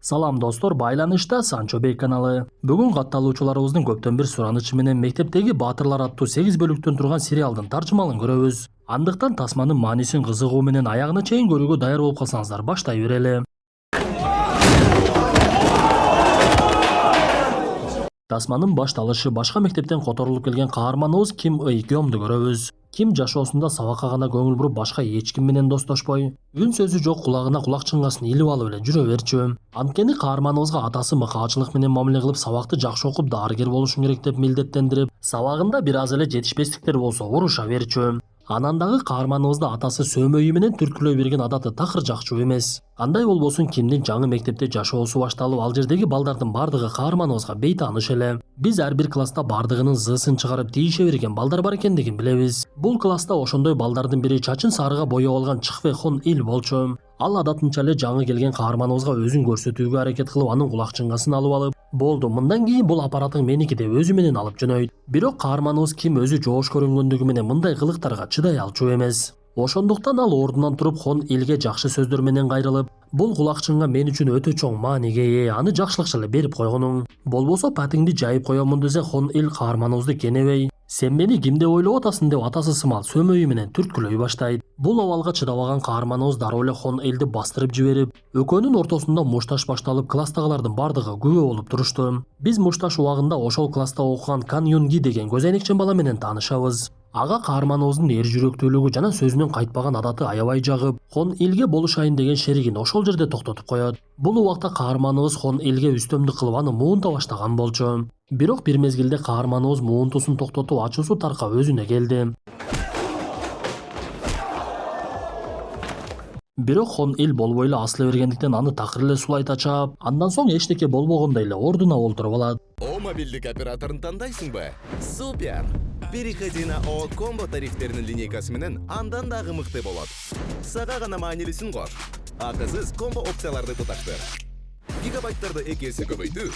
Салам достор, байланышта Санчо-Бей каналы. Бүгүн катталуучуларыбыздын көптөн бир суранычы менен мектептеги баатырлар аттуу 8 бөлүктөн турган сериалдын таржымалын көрөбүз. Андыктан тасманын маанисин кызыгуу менен аягына чейин көрүүгө даяр болуп калсаңыздар баштай берели. Тасманын башталышы башка мектептен которулуп келген каарманыбыз Ким Ый-кёмду көрөбүз. Ким жашоосунда сабакка гана көңүл буруп башка эч ким менен достошпой, үн сөзү жок кулагына кулак чыңгасын илип алып эле жүрө берчү. Анткени каарманыбызга атасы мыкаачылык менен мамиле кылып сабакты жакшы окуп дарыгер болушуң керек деп милдеттендирип, сабагында бир аз эле жетишпестиктер болсо уруша берчү. Анан дагы каарманыбызды атасы сөөмөйү менен түрткүлөй берген адаты такыр жакчу эмес. Кандай болбосун Кимдин жаңы мектепте жашоосу башталып, ал жердеги балдардын бардыгы каарманыбызга бейтааныш эле. Биз ар бир класста бардыгынын зыысын чыгарып тийише берген балдар бар экендигин билебиз. Бул класста ошондой балдардын бири чачын сарыга боеп алган Чхве Хон Ил болчу. Ал адатынча эле жаңы келген каарманыбызга өзүн көрсөтүүгө аракет кылып, анын кулак чыңгасын алып алып, "Болду, мындан кийин бул аппаратың меники" деп өзү менен алып жөнөйт. Бирок каарманыбыз Ким өзү жоош көрүнгөндүгү менен мындай кылыктарга чыдай алчу эмес. Ошондуктан ал ордунан туруп Хон Илге жакшы сөздөр менен кайрылып, "Бул кулакчынга мен үчүн өтө чоң мааниге ээ, аны жакшылыкча эле берип койгонуң. Болбосо патиңди жайып коёмун" десе, Хон Ил каарманыбызды кенебей, "Сен мени ким деп ойлоп атасың" деп атасы сымал сөөмөйү менен түрткүлөй баштайт. Бул абалга чыдабаган каарманыбыз дароо эле Хон Илди бастырып жиберип, экөөнүн ортосунда мушташ башталып, класстагылардын бардыгы күбө болуп турушту. Биз мушташ убагында ошол класста окуган Кан Юн Ги деген көз айнекчен бала менен таанышабыз. Ага каарманыбыздын эр жүрөктүүлүгү жана сөзүнөн кайтпаган адаты аябай жагып, Хон Илге болушайын деген шеригин ошол жерде токтотуп коёт. Бул убакта каарманыбыз Хон Илге үстөмдүк кылып аны муунта баштаган болчу. Бирок бир мезгилде каарманыбыз муунтусун токтотуп, ачуусу таркап өзүнө келди. Бирок Хон Ил болбой эле асыла бергендиктен аны такыр эле сулайта чаап, андан соң эчтеке болбогондой эле ордуна олтуруп алат. О мобилдик операторун тандайсыңбы? Супер! Переходи на О комбо тарифтеринин линейкасы менен андан дагы мыкты болот. Сага гана маанилүүсүн кош. Акысыз комбо опцияларды туташтыр. Гигабайттарды 2 эсе көбөйтүү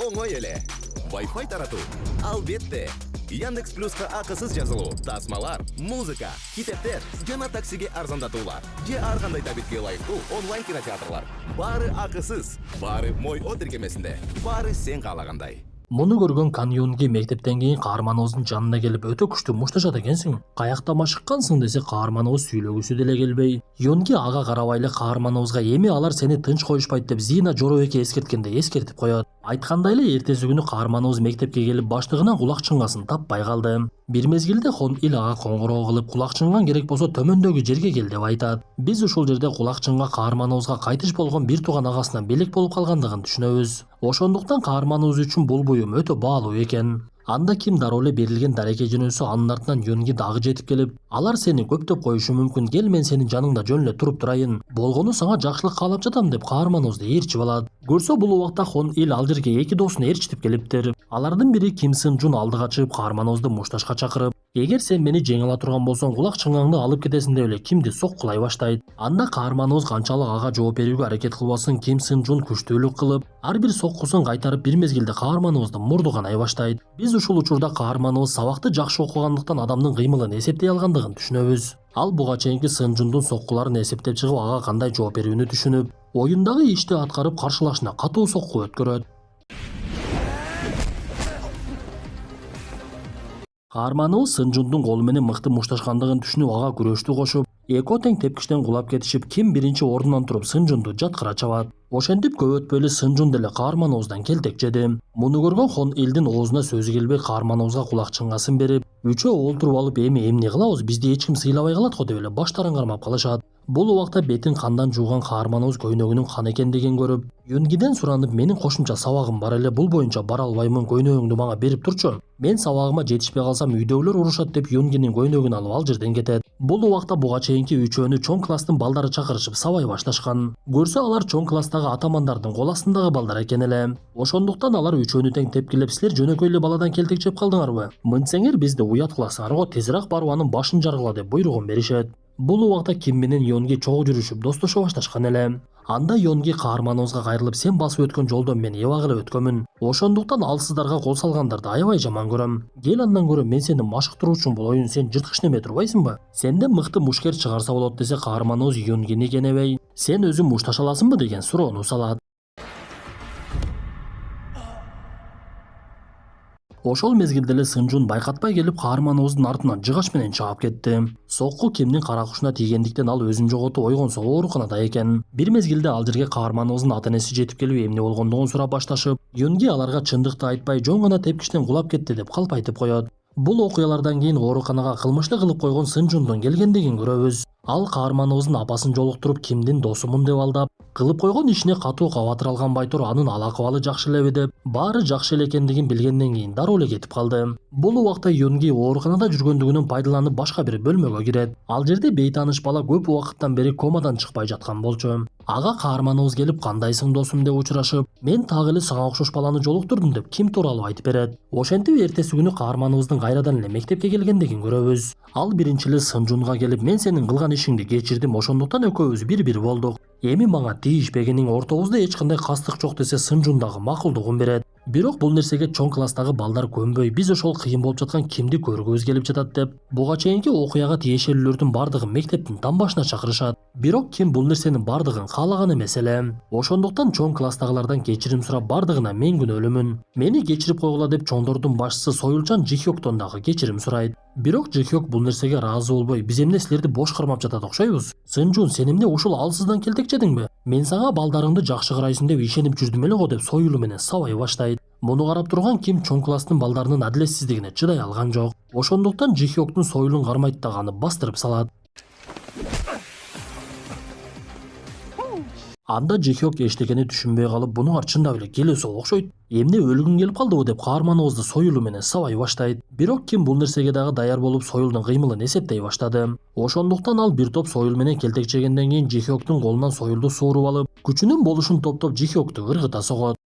оңой эле. Wi-Fi таратуу албетте. Яндекс Плюска акысыз жазылуу, тасмалар, музыка, китептер жана таксиге арзандатуулар. Же ар кандай табитке ылайыктуу онлайн кинотеатрлар. Баары акысыз, баары Мой-О тиркемесинде, баары сен каалагандай. Муну көргөн Кан Юн Ги мектептен кийин каарманыбыздын жанына келип, "Өтө күчтүү мушташат экенсиң. Каякта машыккансың" десе, каарманыбыз сүйлөгүсү деле келбей. Юн Ги ага карабай эле каарманыбызга "Эми алар сени тынч коюшпайт" деп Зина Жоробеке эскерткендей эскертип коёт. Айткандай эле эртеси күнү каарманыбыз мектепке келип, баштыгынан кулак чыңгасын таппай калды. Бир мезгилде Хон Ил ага коңгуроо кылып, "Кулак чыңгаң керек болсо төмөндөгү жерге кел" деп айтат. Биз ушул жерде кулак чыңга каарманыбызга кайтыш болгон бир тууган агасынан белек болуп калгандыгын түшүнөбүз. Ошондуктан каарманыбыз үчүн бул буюм өтө баалуу экен. Анда Ким дароо эле берилген дареке жөнөсө, анын артынан Юнги дагы жетип келип, "Алар сени көптөп коюшу мүмкүн, кел мен сенин жаныңда жөн эле туруп турайын. Болгону сага жакшылык каалап жатам" деп каарманыбызды ээрчип алат. Көрсө бул убакта Хон Ил ал жерге 2 досун ээрчитип келиптир. Алардын бири Ким Сын Жун алдыга чыгып каарманыбызды мушташка чакырып, "Эгер сен мени жеңе ала турган болсоң, кулак чыңгаңды алып кетесиң" деп эле Кимди соккулай баштайт. Анда каарманыбыз канчалык ага жооп берүүгө аракет кылбасын, Ким Сын Жун күчтүүлүк кылып, ар бир соккусун кайтарып бир мезгилде каарманыбыздын мурду канай баштайт. Биз ушул учурда каарманыбыз сабакты жакшы окугандыктан адамдын кыймылын эсептей алгандыгын түшүнөбүз. Ал буга чейинки Сын Жундун соккуларын эсептеп чыгып, ага кандай жооп берүүнү түшүнүп, оюндагы ишти аткарып каршылашына катуу сокку өткөрөт. Каарманыбыз Сын Жундун колу менен мыкты мушташкандыгын түшүнүп, ага күрөштү кошуп, экөө тең тепкичтен кулап кетишип, Ким биринчи ордунан туруп Сын Жунду жаткыра чабат. Ошентип көп өтпөй эле Сын Жун деле каарманыбыздан келтек жеди. Муну көргөн Хон Илдин оозуна сөзү келбей каарманыбызга кулак чыңгасын берип, үчөө олтуруп алып, "Эми эмне кылабыз, бизди эч ким сыйлабай калат го" деп эле баштарын кармап калышат. Бул убакта бетин кандан жууган каарманыбыз көйнөгүнүн кан экендигин көрүп, Юнгиден суранып, "Менин кошумча сабагым бар эле, бул боюнча бара албаймын, көйнөгүңдү мага берип турчу. Мен сабагыма жетишпей калсам үйдөгүлөр урушат" деп Юнгинин көйнөгүн алып ал жерден кетет. Бул убакта буга чейинки үчөөнү чоң класстын балдары чакырышып сабай башташкан. Көрсө алар чоң класстагы атамандардын кол астындагы балдар экен эле. Ошондуктан алар үчөөнү тең тепкилеп, "Силер жөнөкөй эле баладан келтек жеп калдыңарбы? Мынтсеңер бизди уят кыласыңар го, тезирээк барып анын башын жаргыла" деп буйругун беришет. Бул убакта Ким менен Юнги чогуу жүрүшүп достошо башташкан эле. Анда Юнги каарманыбызга кайрылып, "Сен басып өткөн жолдон мен эбак эле өткөнмүн. Ошондуктан алсыздарга кол салгандарды аябай жаман көрөм. Кел андан көрө мен сени машыктыруучун болоюн, сен жырткыч неме турбайсыңбы? Сенден мыкты мушкер чыгарса болот" десе, каарманыбыз Юнгини кенебей, "Сен өзүң мушташа аласыңбы" деген суроону салат. Ошол мезгилде эле Сынжун байкатпай келип каарманыбыздын артынан жыгач менен чаап кетти. Сокку Кимдин каракушуна тийгендиктен ал өзүн жоготуп ойгонсо ооруканада экен. Бир мезгилде ал жерге каарманыбыздын ата-энеси жетип келип эмне болгондугун сурап башташып, Юнги аларга чындыкты айтпай жөн гана тепкичтен кулап кетти деп калп айтып коет. Бул окуялардан кийин ооруканага кылмышты кылып койгон Сынжундун келгендигин көрөбүз. Ал каарманыбыздын апасын жолуктуруп Кимдин досумун деп алдап, кылып койгон ишине катуу кабатыр алган Байтур анын ал акыбалы жакшы элеби деп, баары жакшы эле экендигин билгенден кийин дароо эле кетип калды. Бул убакта Юнги ооруканада жүргөндүгүнөн пайдаланып башка бир бөлмөгө кирет. Ал жерде бейтааныш бала көп убакыттан бери комадан чыкпай жаткан болчу. Ага каарманыбыз келип кандайсың досум деп учурашып, мен так эле сага окшош баланы жолуктурдум деп Ким тууралуу айтып берет. Ошентип эртеси күнү каарманыбыздын кайрадан эле мектепке келгендигин көрөбүз. Ал биринчи эле Сынжунга келип, мен сенин кылган ишиңди кечирдим, ошондуктан экөөбүз бир-бир болдук. Эми мага тийишпегениң, ортобузда эч кандай кастык жок десе Сынжун дагы макулдугун берет. Бирок бул нерсеге чоң класстагы балдар көнбөй, биз ошол кыйын болуп жаткан Кимди көргүбүз келип жатат деп, буга чейинки окуяга тиешелүүлөрдүн бардыгын мектептин там башына чакырышат. Бирок Ким бул нерсенин бардыгын каалаган эмес эле. Ошондуктан чоң класстагылардан кечирим сурап, бардыгына мен күнөөлүүмүн. Мени кечирип койгула деп чоңдордун башчысы Союлчан Жихёктон дагы кечирим сурайт. Бирок Жихёк бул нерсеге ыраазы болбой, биз эмне силерди бош кармап жатат окшойбуз? Сынжун, сен эмне ушул алсыздан келтекчедиңби? Мен сага балдарыңды жакшы карайсың деп ишенип жүрдүм эле го деп союлу менен сабай баштайт. Муну карап турган Ким чоң класстын балдарынын адилетсиздигине чыдай алган жок. Ошондуктан Жихёктун союлун кармайт да аны бастырып салат. Анда Жихёк эчтекени түшүнбөй калып, буну чындап эле келесо окшойт. Эмне өлгүң келип калдыбы деп каарманыбызды союлу менен сабай баштайт. Бирок Ким бул нерсеге дагы даяр болуп союлдун кыймылын эсептей баштады. Ошондуктан ал бир топ союл менен келтекчегенден кийин Жихёктун колунан союлду сууруп алып, күчүнүн болушун топтоп Жихёкту ыргыта согот.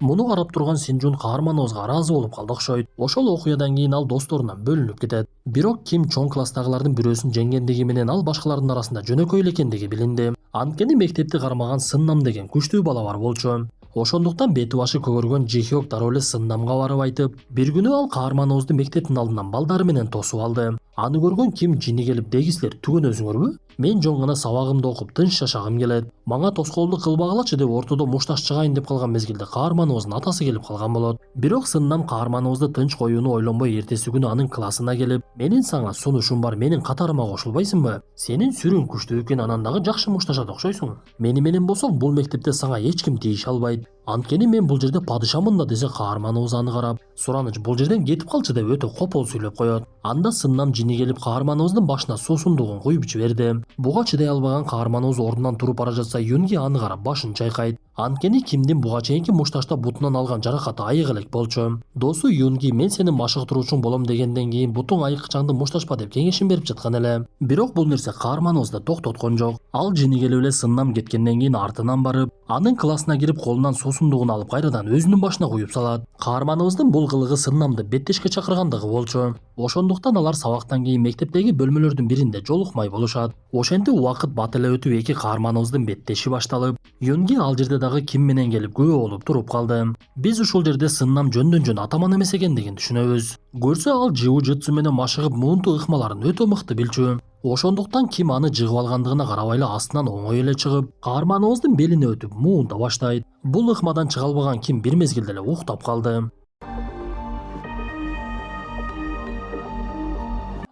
Муну карап турган Сынжун каарманыбызга ыраазы болуп калды окшойт. Ошол окуядан кийин ал досторунан бөлүнүп кетет. Бирок Ким чоң класстагылардын бирөөсүн жеңгендиги менен ал башкалардын арасында жөнөкөй эле экендиги билинди. Анткени мектепти кармаган Сыннам деген күчтүү бала бар болчу. Ошондуктан бети башы көгөргөн Жихёк дароо эле Сыннамга барып айтып, бир күнү ал каарманыбызды мектептин алдынан балдары менен тосуп алды. Аны көргөн Ким жини келип, деги силер түгөнөсүңөрбү? Мен жөн гана сабагымды окуп тынч жашагым келет. Мага тоскоолдук кылбагылачы деп ортодо мушташ чыгайын деп калган мезгилде каарманыбыздын атасы келип калган болот. Бирок Сыннам каарманыбызды тынч коюуну ойлонбой эртеси күнү анын классына келип, менин сага сунушум бар, менин катарыма кошулбайсыңбы? Сенин сүрүң күчтүү экен, анан дагы жакшы мушташат окшойсуң. Мени менен болсоң бул мектепте сага эч ким тийише албайт. Анткени мен бул жерде падышамын да десе, каарманыбыз аны карап, Сураныч бул жерден кетип калчы деп өтө копол сүйлөп коет. Анда Сыннам жини келип каарманыбыздын башына суусундугун куюп жиберди. Буга чыдай албаган каарманыбыз ордунан туруп бара жатса, Юнги аны карап башын чайкайт. Анткени Кимдин буга чейинки мушташта бутунан алган жаракаты айык элек болчу. Досу Юнги, мен сенин машыктыруучуң болом дегенден кийин бутуң айык кычаңды мушташпа деп кеңешин берип жаткан эле. Бирок бул нерсе каарманыбызды токтоткон жок. Ал жини келип эле Сыннам кеткенден кийин артынан барып, анын классына кирип колунан суусундугун алып кайрадан өзүнүн башына куюп салат. Каарманыбыздын бул кылыгы Сыннамды беттешке чакыргандыгы болчу. Ошондуктан алар сабактан кийин мектептеги бөлмөлөрдүн биринде жолукмай болушат. Ошентип убакыт бат эле өтүп эки каарманыбыздын беттеши башталып, Юнги ал жерде дагы Ким менен келип күбө болуп туруп калды. Биз ушул жерде Сыннам жөндөн жөн атаман эмес экендигин түшүнөбүз. Көрсө ал жиу-житсу менен машыгып муунту ыкмаларын өтө мыкты билчү. Ошондуктан Ким аны жыгып алгандыгына карабай эле астынан оңой эле чыгып, каарманыбыздын белине өтүп муунта баштайт. Бул ыкмадан чыга албаган Ким бир мезгилде эле уктап калды.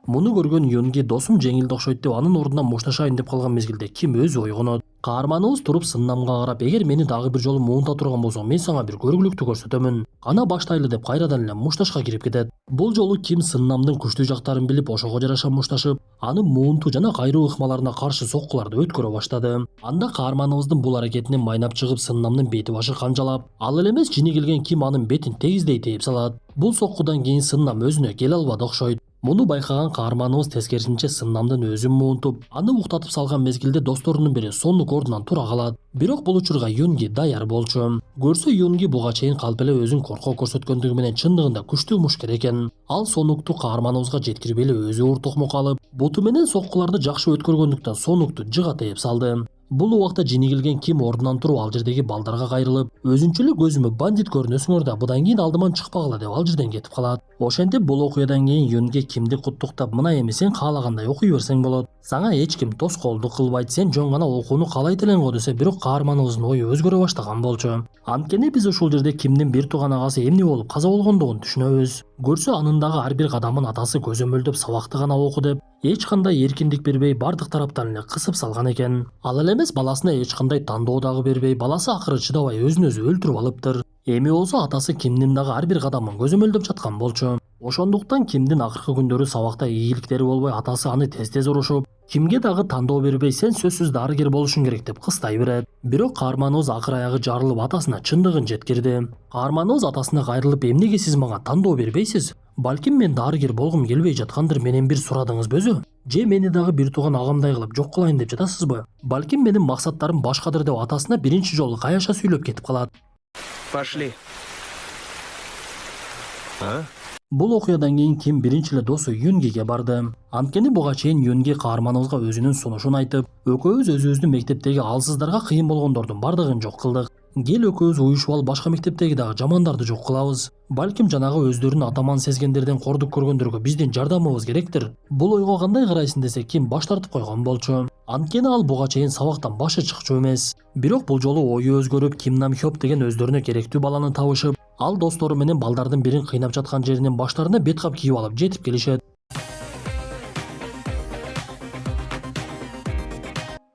Муну көргөн Юнги досум жеңилди окшойт деп анын ордунан мушташайын деп калган мезгилде Ким өзү ойгонот. Каарманыбыз туруп Сыннамга карап, эгер мени дагы бир жолу муунта турган болсоң, мен сага бир көргүлүктү көрсөтөмүн. Кана баштайлы деп кайрадан эле мушташка кирип кетет. Бул жолу Ким Сыннамдын күчтүү жактарын билип, ошого жараша мушташып, аны муунту жана кайруу ыкмаларына каршы соккуларды өткөрө баштады. Анда каарманыбыздын бул аракетинен майнап чыгып, Сыннамдын бети башы канжалап, ал эле эмес жини келген Ким анын бетин тегиздей тээп салат. Бул соккудан кийин Сыннам өзүнө келе албады окшойт. Муну байкаган каарманыбыз тескерисинче Сыннамдын өзүн муунтуп, аны уктатып салган мезгилде досторунун бири сонук ордунан тура калат. Бирок бул учурга Юнги даяр болчу. Көрсө Юнги буга чейин калп эле өзүн коркоо көрсөткөндүгү менен чындыгында күчтүү мушкер экен. Ал сонукту каарманыбызга жеткирип эле өзү уртукмук алып, буту менен соккуларды жакшы өткөргөндүктөн сонукту жыга тээп салды. Бул убакта жини келген Ким ордунан туруп ал жердеги балдарга кайрылып, өзүнчө эле көзүмө бандит көрүнөсүңөр да будан кийин алдыман чыкпагыла деп ал жерден кетип калат. Ошентип бул окуядан кийин Юнге Кимди куттуктап, мына эми сен каалагандай окуй берсең болот. Сага эч ким тоскоолдук кылбайт, сен жөн гана окууну каалайт элең го десе, бирок каарманыбыздын ою өзгөрө баштаган болчу. Анткени биз ушул жерде Кимдин бир тууган агасы эмне болуп каза болгондугун түшүнөбүз. Көрсө анындагы ар бир кадамын атасы көзөмөлдөп сабакты гана оку деп, эч кандай эркиндик бербей бардык тараптан эле кысып салган экен. Ал эле эмес, баласына эч кандай тандоо дагы бербей, баласы акыры чыдабай өзүн өзү өлтүрүп алыптыр. Эми болсо атасы Кимдин дагы ар бир кадамын көзөмөлдөп жаткан болчу. Ошондуктан Кимдин акыркы күндөрү сабакта ийгиликтери болбой, атасы аны тез урушуп, Кимге дагы тандоо бербей, сен сөзсүз дарыгер болушуң керек деп кыстай берет. Бирок каарманыбыз акыр аягы жарылып атасына чындыгын жеткирди. Каарманыбыз атасына кайрылып, эмнеге сиз мага тандоо бербейсиз? Балким мен дарыгер болгум келбей жаткандыр, менен бир сурадыңызбы өзү? Же мени дагы бир тууган агамдай кылып жок кылайын деп жатасызбы? Балким менин максаттарым башкадыр деп атасына биринчи жолу каяша сүйлөп кетип калат. Пошли. А? Бул окуядан кийин Ким биринчи эле досу Юнгиге барды. Анткени буга чейин Юнги каарманыбызга өзүнүн сунушун айтып, экөөбүз өзүбүздүн мектептеги алсыздарга кыйын болгондордун бардыгын жок кылдык. Кел экөөбүз уюшуп алып башка мектептеги дагы жамандарды жок кылабыз. Балким жанагы өздөрүн атаман сезгендерден кордук көргөндөргө биздин жардамыбыз керектир. Бул ойго кандай карайсың десе, Ким баш тартып койгон болчу. Анткени ал буга чейин сабактан башы чыкчу эмес. Бирок бул жолу ою өзгөрүп, Ким Нам Хёп деген өздөрүнө керектүү баланы табышып, ал достору менен балдардын бирин кыйнап жаткан жеринин баштарына бет кап кийип алып жетип келишет.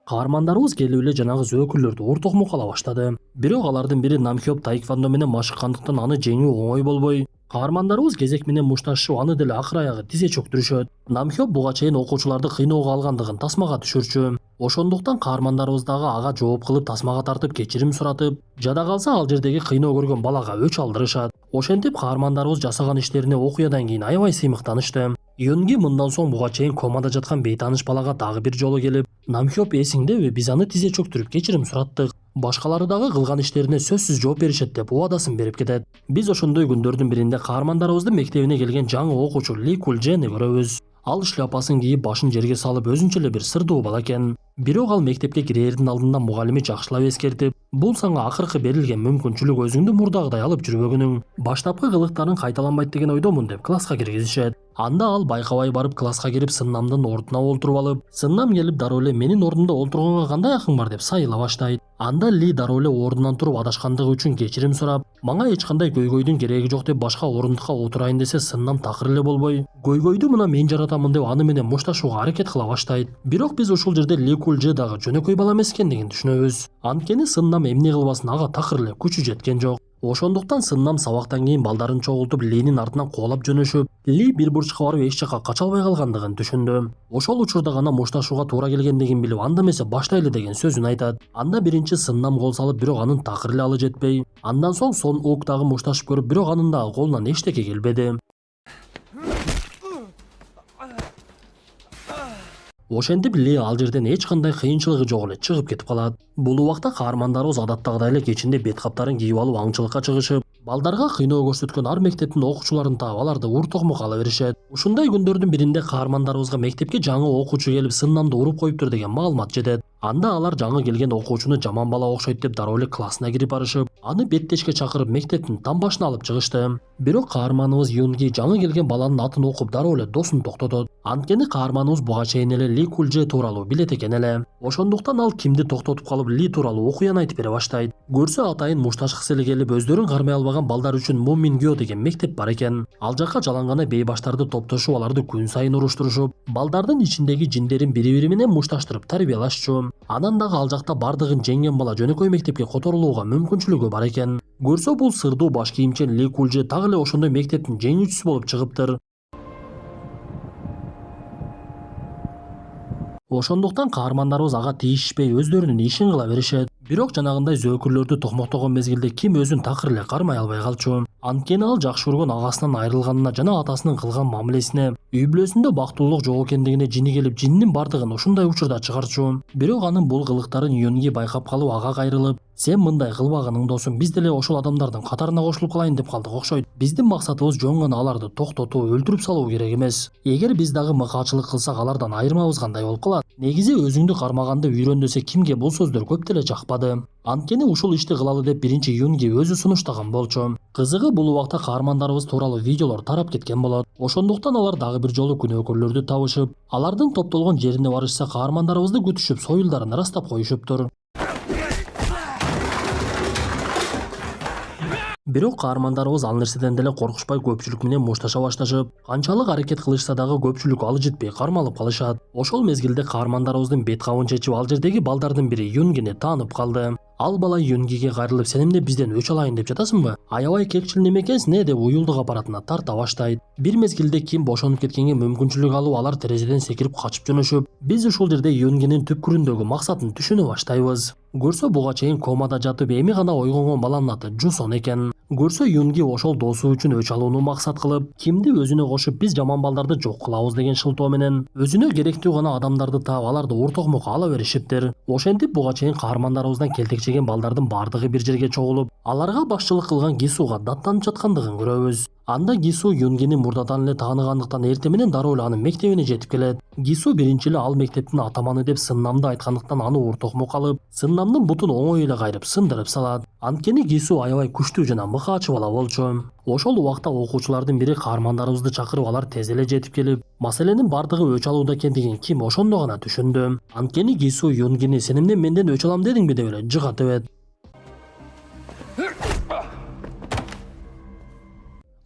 Каармандарыбыз келип эле жанагы зөөкүрлөрдү уртокмук кала баштады. Бирок алардын бири Намхёп таеквондо менен машыккандыктан аны жеңүү оңой болбой, каармандарыбыз кезек менен мушташып аны деле акыр аягы тизе чөктүрүшөт. Намхёп буга чейин окуучуларды кыйноого алгандыгын тасмага түшүрчү. Ошондуктан каармандарыбыз дагы ага жооп кылып тасмага тартып кечирим суратып, жада калса ал жердеги кыйноо көргөн балага өч алдырышат. Ошентип каармандарыбыз жасаган иштерине окуядан кийин аябай сыймыктанышты. Юнги мындан соң буга чейин комада жаткан бейтааныш балага дагы бир жолу келип, Намхёп эсиңдеби, биз аны тизе чөктүрүп кечирим сураттык. Башкалары дагы кылган иштерине сөзсүз жооп беришет деп убадасын берип кетет. Биз ошондой күндөрдүн биринде каармандарыбыздын мектебине келген жаңы окуучу Ли Кулжени көрөбүз. Ал шляпасын кийип, башын жерге салып, өзүнчө эле бир сырдуу бала экен. Бирок ал мектепке кирээрдин алдында мугалими жакшылап эскертип, бул сага акыркы берилген мүмкүнчүлүк, өзүңдү мурдагыдай алып жүрбөгүнүң. Баштапкы кылыктарың кайталанбайт деген ойдомун деп класска киргизишет. Анда ал байкабай барып класска кирип Сыннамдын ордуна олтуруп алып, Сыннам келип дароо эле менин ордумда олтурганга кандай акың бар деп сайыла баштайт. Анда Ли дароо эле ордунан туруп адашкандыгы үчүн кечирим сурап, мага эч кандай көйгөйдүн кереги жок деп башка орундукка отурайын десе, Сыннам такыр эле болбой, көйгөйдү мына мен жаратамын деп аны менен мушташууга аракет кыла баштайт. Бирок биз ушул жерде Ли Кулже дагы жөнөкөй бала эмес экендигин түшүнөбүз. Анткени Сыннам эмне кылбасын, ага такыр эле күчү жеткен жок. Ошондуктан Сыннам сабактан кийин балдарын чогултуп Линин артынан кубалап жөнөшүп, Ли бир бурчка барып эч жака кача албай калгандыгын түшүндү. Ошол учурда гана мушташууга туура келгендигин билип, анда эмесе баштайлы деген сөзүн айтат. Анда биринчи Сыннам кол салып, бирок анын такыр эле алы жетпей. Андан соң Сон Ук дагы мушташып көрүп, бирок анын дагы колунан эчтеке келбеди. Ошентип Ли ал жерден эч кандай кыйынчылыгы жок эле чыгып кетип калат. Бул убакта каармандарыбыз адаттагыдай эле кечинде бет каптарын кийип алып аңчылыкка чыгышып, балдарга кыйноо көрсөткөн ар мектептин окуучуларын таап аларды уртокмук ала беришет. Ушундай күндөрдүн биринде каармандарыбызга мектепке жаңы окуучу келип Сыннамды уруп коюптур деген маалымат жетет. Анда алар жаңы келген окуучуну жаман бала окшойт деп дароо эле классына кирип барышып, аны беттешке чакырып мектептин там башына алып чыгышты. Бирок каарманыбыз Юнги жаңы келген баланын атын окуп дароо эле досун токтотот. Анткени каарманыбыз буга чейин эле Ли Кулже тууралуу билет экен эле. Ошондуктан ал Кимди токтотуп калып Ли тууралуу окуяны айтып бере баштайт. Көрсө атайын мушташкысы эле келип, өздөрүн кармай албаган балдар үчүн Момингё деген мектеп бар экен. Ал жакка жалаң бейбаштарды топтошуп, аларды күн сайын уруштурушуп, балдардын ичиндеги жиндерин бири-бири менен мушташтырып тарбиялашчу. Анан дагы ал жакта бардыгын жеңген бала жөнөкөй мектепке которулууга мүмкүнчүлүгү бар экен. Көрсө бул сырдуу баш кийимчен Ли Кулже так эле ошондой мектептин жеңүүчүсү болуп чыгыптыр. Ошондуктан каармандарыбыз ага тийишпей өздөрүнүн ишин кыла беришет. Бирок жанагындай зөөкүрлөрдү токмоктогон мезгилде Ким өзүн такыр эле кармай албай калчу. Анткени ал жакшы көргөн агасынан айрылганына жана атасынын кылган мамилесине, үй бүлөсүндө бактылуулук жок экендигине жини келип, жининин бардыгын ушундай учурда чыгарчу. Бирок анын бул кылыктарын Юнги байкап калып ага кайрылып, Сен мындай кылбаганың досум, биз деле ошол адамдардын катарына кошулуп калайын деп калдык окшойт. Биздин максатыбыз жөн гана аларды токтотуу, өлтүрүп салуу керек эмес. Эгер биз дагы мыкаачылык кылсак алардан айырмабыз кандай болуп калат? Негизи өзүңдү кармаганды үйрөн десе кимге бул сөздөр көп деле жакпады. Анткени ушул ишти кылалы деп биринчи Юнги өзү сунуштаган болчу. Кызыгы бул убакта каармандарыбыз тууралуу видеолор тарап кеткен болот. Ошондуктан алар дагы бир жолу күнөөкөрлөрдү табышып, алардын топтолгон жерине барышса каармандарыбызды күтүшүп, союлдарын ырастап коюшуптур. Бирок каармандарыбыз ал нерседен деле коркушпай көпчүлүк менен мушташа башташып, канчалык аракет кылышса дагы көпчүлүк алы жетпей кармалып калышат. Ошол мезгилде каармандарыбыздын бет кабын чечип ал жердеги балдардын бири Юнгини таанып калды. Ал бала Юнгиге кайрылып, сен эмне бизден өч алайын деп жатасыңбы? Аябай кекчил неме экенсиң деп уюлдук аппаратына тарта баштайт. Бир мезгилде Ким бошонуп кеткенге мүмкүнчүлүк алып, алар терезеден секирип качып жөнөшүп, биз ушул жерде Юнгинин түпкүрүндөгү максатын түшүнө баштайбыз. Көрсө буга чейин комада жатып эми гана ойгонгон баланын аты Жусон экен. Көрсө Юнги ошол досу үчүн өч алууну максат кылып, Кимди өзүнө кошуп биз жаман балдарды жок кылабыз деген шылтоо менен өзүнө керектүү гана адамдарды таап аларды уртокмок ала беришиптир. Ошентип буга чейин каармандарыбыздан келтекчеген балдардын бардыгы бир жерге чогулуп, аларга башчылык кылган Гисуга даттанып жаткандыгын көрөбүз. Анда Гису Юнгини мурдадан эле тааныгандыктан эртең менен дароо эле анын мектебине жетип келет. Гису биринчи эле ал мектептин атаманы деп сыннамды айткандыктан аны уртокмок алып, сыннамдын бутун оңой эле кайрып сындырып салат. Анткени Гису аябай күчтүү жана мыкаачы бала болчу. Ошол убакта окуучулардын бири каармандарыбызды чакырып, алар тез эле жетип келип, маселенин бардыгы өч алууда экендигин Ким ошондо гана түшүндү. Анткени Гису Юнгини сен эмне менден өч алам дедиңби деп эле жыга төбөт.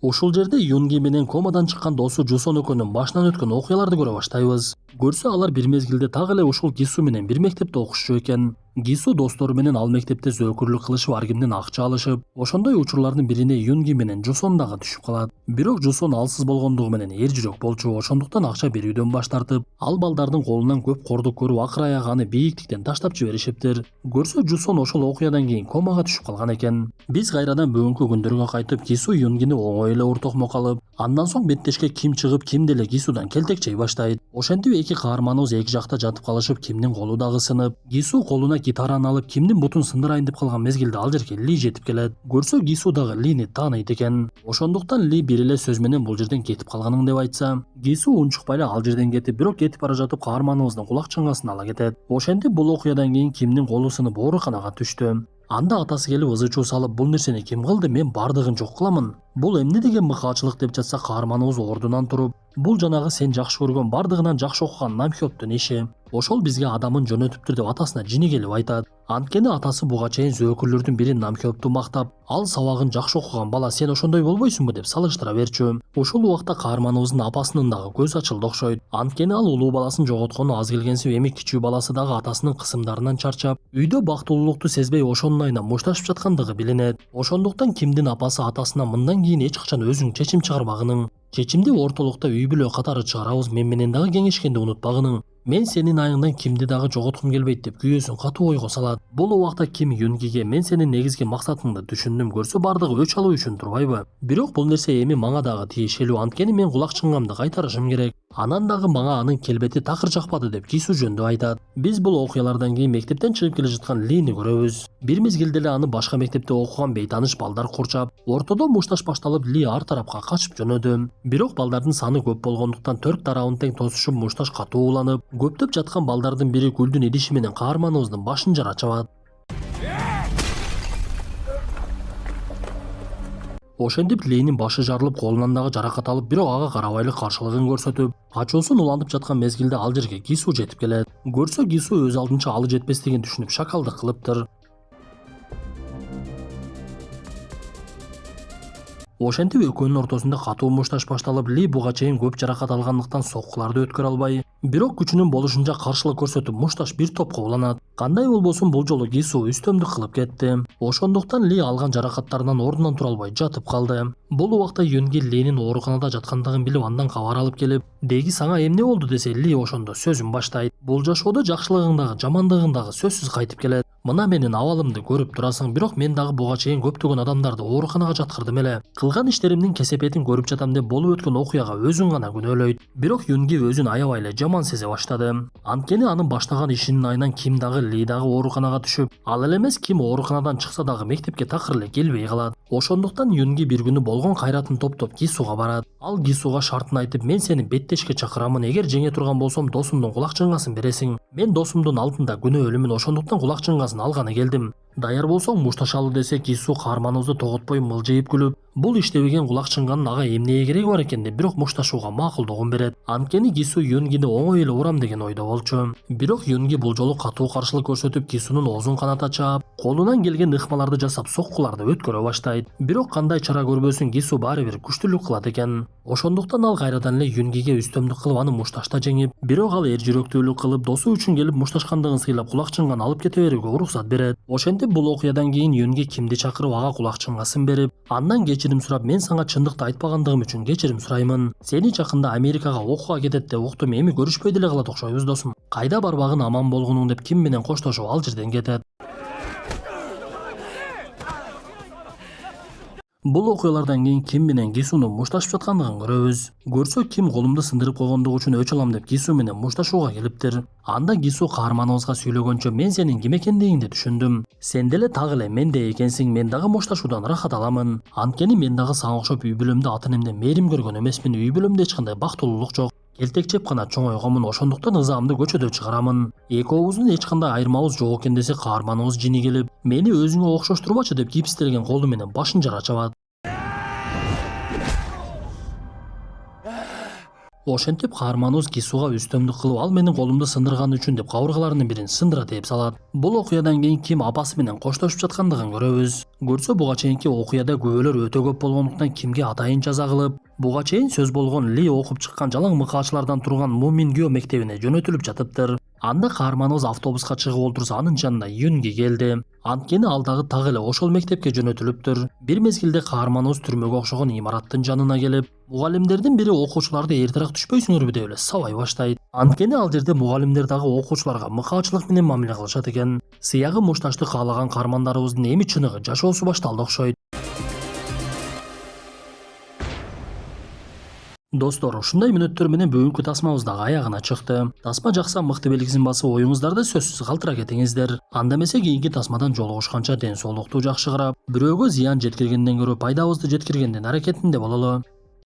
Ушул жерде Юнги менен комадан чыккан досу Жусон экөөнүн башынан өткөн окуяларды көрө баштайбыз. Көрсө алар бир мезгилде так эле ушул Гису менен бир мектепте окушчу экен. Гису достору менен ал мектепте зөөкүрлүк кылышып, ар кимден акча алышып, ошондой учурлардын бирине Юнги менен Жусон дагы түшүп калат. Бирок Жусон алсыз болгондугу менен эр жүрөк болчу, ошондуктан акча берүүдөн баш тартып, ал балдардын колунан көп кордук көрүп, акыр аягы аны бийиктиктен таштап жиберишиптир. Көрсө Жусон ошол окуядан кийин комага түшүп калган экен. Биз кайрадан бүгүнкү күндөргө кайтып, Гису Юнгини оңой эле уртокмок алып, андан соң беттешке Ким чыгып, Ким деле Гисудан келтекчей баштайт. Ошентип эки каарманыбыз эки жакта жатып калышып, Кимдин колу дагы сынып, Гису колуна гитараны алып Кимдин бутун сындырайын деп калган мезгилде ал жерге Ли жетип келет. Көрсө Гису дагы Лини тааныйт экен. Ошондуктан Ли бир эле сөз менен бул жерден кетип калганын деп айтса, Гису унчукпай эле ал жерден кетип, бирок кетип бара жатып каарманыбыздын кулак чыңгасын ала кетет. Ошентип бул окуядан кийин Кимдин колу сынып ооруканага түштү. Анда атасы келип ызы чуу салып, бул нерсени ким кылды, мен бардыгын жок кыламын. Бул эмне деген мыкаачылык деп жатса, каарманыбыз ордунан туруп, бул жанагы сен жакшы көргөн, бардыгынан жакшы окуган Намхёптун иши. Ошол бизге адамын жөнөтүптүр деп атасына жини келип айтат. Анткени атасы буга чейин зөөкүрлөрдүн бири Намхёпту мактап, ал сабагын жакшы окуган бала, сен ошондой болбойсуңбу деп салыштыра берчү. Ошол убакта каарманыбыздын апасынын дагы көзү ачылды окшойт. Анткени ал улуу баласын жоготкону аз келгенсип, эми кичүү баласы дагы атасынын кысымдарынан чарчап, үйдө бактылуулукту сезбей ошонун айынан мушташып жаткандыгы билинет. Ошондуктан Кимдин апасы атасына мындан кийин эч качан өзүң чечим чыгарбагының, чечимди ортолукта үй бүлө катары чыгарабыз, мен менен дагы кеңешкенди унутпагының. Мен сенин айыңдан Кимди дагы жоготкум келбейт деп күйөөсүн катуу ойго салат. Бул убакта Ким Юнгиге мен сенин негизги максатыңды түшүндүм, көрсө бардыгы өч алуу үчүн турбайбы? Бирок бул нерсе эми мага дагы тиешелүү, анткени мен кулак чыңгамды кайтарышым керек. Анан дагы мага анын келбети такыр жакпады деп Гису жөндөп айтат. Биз бул окуялардан кийин мектептен чыгып келе жаткан Лини көрөбүз. Бир мезгилде эле аны башка мектепте окуган бейтаныш балдар курчап, ортодо мушташ башталып, Ли ар тарапка качып жөнөдү. Бирок балдардын саны көп болгондуктан төрт тарабын тең тосушуп, мушташ катуу уланып, көптөп жаткан балдардын бири гүлдүн идиши менен каарманыбыздын башын жара чабат. Ошентип Линин башы жарылып, колунан дагы жаракат алып, бирок ага карабайлык каршылыгын көрсөтүп, качуусун улантып жаткан мезгилде ал жерге Гису жетип келет. Көрсө Гису өз алдынча алы жетпестигин түшүнүп шакалдык кылыптыр. Ошентип экөөнүн ортосунда катуу мушташ башталып, Ли буга чейин көп жаракат алгандыктан соккуларды өткөрө албай, бирок күчүнүн болушунча каршылык көрсөтүп, мушташ бир топко уланат. Кандай болбосун бул жолу Гису үстөмдүк кылып кетти. Ошондуктан Ли алган жаракаттарынан ордунан тура албай жатып калды. Бул убакта Юнги Линин ооруканада жаткандыгын билип, андан кабар алып келип, "Деги сага эмне болду?" десе, Ли ошондо сөзүн баштайт. Бул жашоодо жакшылыгың дагы, жамандыгың дагы сөзсүз кайтып келет. Мына менин абалымды көрүп турасың, бирок мен дагы буга чейин көптөгөн адамдарды ооруканага жаткырдым эле. Кылган иштеримдин кесепетин көрүп жатам деп болуп өткөн окуяга өзүн гана күнөөлөйт. Бирок Юнги өзүн аябай эле жаман сезе баштады. Анткени анын баштаган ишинин айынан Ким дагы Ли дагы ооруканага түшүп, ал эле эмес Ким ооруканадан чыкса дагы мектепке такыр эле келбей калат. Ошондуктан Юнги бир күнү болгон кайратын топтоп Гисуга барат. Ал Гисуга шартын айтып, мен сени беттешке чакырамын, эгер жеңе турган болсом досумдун кулак чыңгасын бересиң. Мен досумдун алдында күнөөлүмүн, ошондуктан кулак чыңгасын алганы келдим. Даяр болсоң мушташалы десе Гису каарманыбызды тоготпой мылжыйып күлүп, бул иштебеген кулак чыңганын ага эмнеге кереги бар экен деп бирок мушташууга макулдугун берет. Анткени Гису Юнгини оңой эле урам деген ойдо болчу. Бирок Юнги бул жолу катуу каршылык көрсөтүп, Гисунун оозун каната чаап, колунан келген ыкмаларды жасап соккуларды өткөрө баштайт. Бирок кандай чара көрбөсүн, Гису баары бир күчтүүлүк кылат экен. Ошондуктан ал кайрадан эле Юнгиге үстөмдүк кылып аны мушташта жеңип, бирок ал эр жүрөктүүлүк кылып досу үчүн келип мушташкандыгын сыйлап кулак чыңган алып кете берүүгө уруксат берет. Ошентип бул окуядан кийин Юнги Кимди чакырып ага кулак чыңгасын берип, андан кечирим сурап, мен сага чындыкты айтпагандыгым үчүн кечирим сураймын. Сени жакында Америкага окууга кетет деп уктум, эми көрүшпөй деле калат окшойбуз досум. Кайда барбагын аман болгонуң деп Ким менен коштошуп ал жерден кетет. Бул окуялардан кийин Ким менен Гисунун мушташып жаткандыгын көрөбүз. Көрсө Ким колумду сындырып койгондугу үчүн өч алам деп Гису менен мушташууга келиптир. Анда Гису каарманыбызга сүйлөгөнчө мен сенин ким экендигиңди түшүндүм. Сен деле так эле мендей экенсиң, мен дагы мушташуудан рахат аламын. Анткени мен дагы сага окшоп үй бүлөмдө ата энемден мээрим көргөн эмесмин, үй бүлөмдө эч кандай бактылуулук жок. Келтекчеп гана чоңойгонмун, ошондуктан ызаамды көчөдө чыгарамын. Экөөбүздүн эч кандай айырмабыз жок экен десе каарманыбыз жини келип, мени өзүңө окшоштурбачы деп гипстелген колу менен башын жара чабат. Ошентип каарманыбыз Гисуга үстөмдүк кылып, ал менин колумду сындырганы үчүн деп кабыргаларынын бирин сындыра тээп салат. Бул окуядан кийин Ким апасы менен коштошуп жаткандыгын көрөбүз. Көрсө буга чейинки окуяда күбөлөр өтө көп болгондуктан Кимге атайын жаза кылып, буга чейин сөз болгон Ли окуп чыккан жалаң мыкаачылардан турган Мумингё мектебине жөнөтүлүп жатыптыр. Анда каарманыбыз автобуска чыгып олтурса, анын жанына Юнги келди. Анткени ал дагы так эле ошол мектепке жөнөтүлүптүр. Бир мезгилде каарманыбыз түрмөгө окшогон имараттын жанына келип, мугалимдердин бири окуучуларды эртерээк түшпөйсүңөрбү деп эле сабай баштайт. Анткени ал жерде мугалимдер дагы окуучуларга мыкаачылык менен мамиле кылышат экен. Сыягы мушташты каалаган каармандарыбыздын эми чыныгы жашоосу башталды окшойт. Достор, ушундай мүнөттөр менен бүгүнкү тасмабыз дагы аягына чыкты. Тасма жакса мыкты белгисин басып, оюңуздарды сөзсүз калтыра кетиңиздер. Анда эмесе кийинки тасмадан жолугушканча ден соолукту жакшы карап, бирөөгө зыян жеткиргенден көрө пайдабызды жеткиргендин аракетинде бололу.